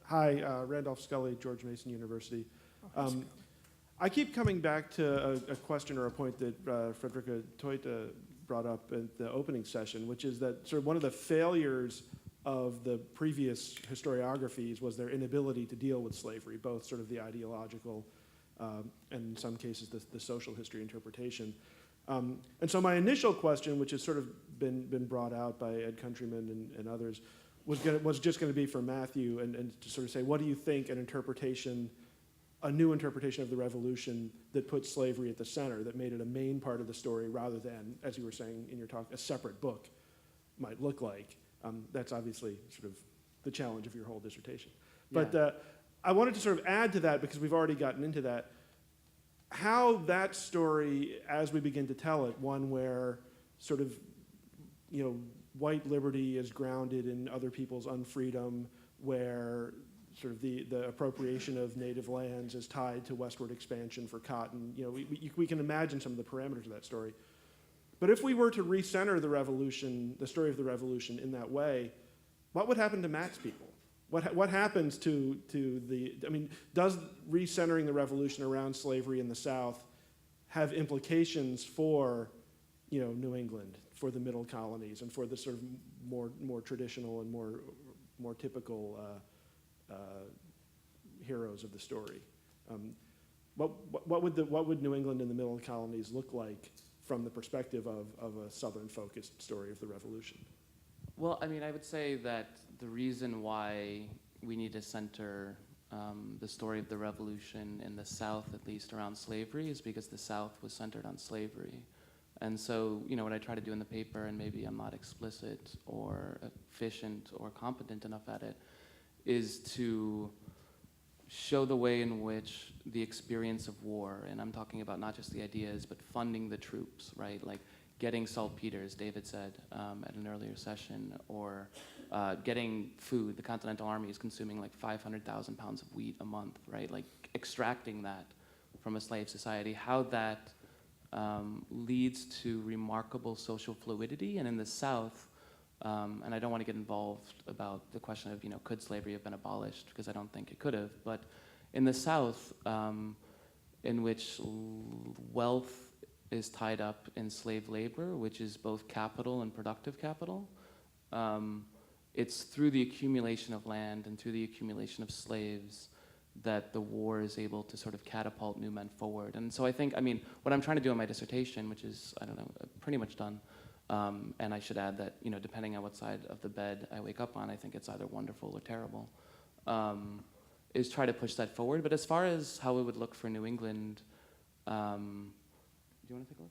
Hi, Randolph Scully, George Mason University. I keep coming back to a question or a point that Frederica Toita brought up at the opening session, which is that sort of one of the failures of the previous historiographies was their inability to deal with slavery, both sort of the ideological and in some cases the social history interpretation. And so my initial question, which has sort of been brought out by Ed Countryman and others, was just going to be for Matthew and to sort of say, what do you think a new interpretation of the Revolution that put slavery at the center, that made it a main part of the story rather than, as you were saying in your talk, a separate book might look like? That's obviously sort of the challenge of your whole dissertation. Yeah. But I wanted to sort of add to that, because we've already gotten into that, how that story, as we begin to tell it, one where sort of, white liberty is grounded in other people's unfreedom, where sort of the appropriation of native lands is tied to westward expansion for cotton. We can imagine some of the parameters of that story. But if we were to recenter the revolution, the story of the revolution in that way, what would happen to Matt's people? What happens to does recentering the revolution around slavery in the South have implications for, New England, for the middle colonies, and for the sort of more traditional and more typical heroes of the story? What would New England and the middle colonies look like from the perspective of a Southern-focused story of the Revolution? Well, I would say that the reason why we need to center the story of the Revolution in the South, at least around slavery, is because the South was centered on slavery. And so, what I try to do in the paper, and maybe I'm not explicit or efficient or competent enough at it, is to show the way in which the experience of war, and I'm talking about not just the ideas, but funding the troops, right? Like getting saltpeter, as David said at an earlier session, or getting food. The Continental Army is consuming like 500,000 pounds of wheat a month, right? Like extracting that from a slave society, how that leads to remarkable social fluidity. And in the South, and I don't want to get involved about the question of, could slavery have been abolished, because I don't think it could have, but in the South, in which wealth is tied up in slave labor, which is both capital and productive capital, it's through the accumulation of land and through the accumulation of slaves that the war is able to sort of catapult new men forward. And so I think, what I'm trying to do in my dissertation, which is, pretty much done, and I should add that, depending on what side of the bed I wake up on, I think it's either wonderful or terrible, is try to push that forward. But as far as how it would look for New England, do you want to take a look?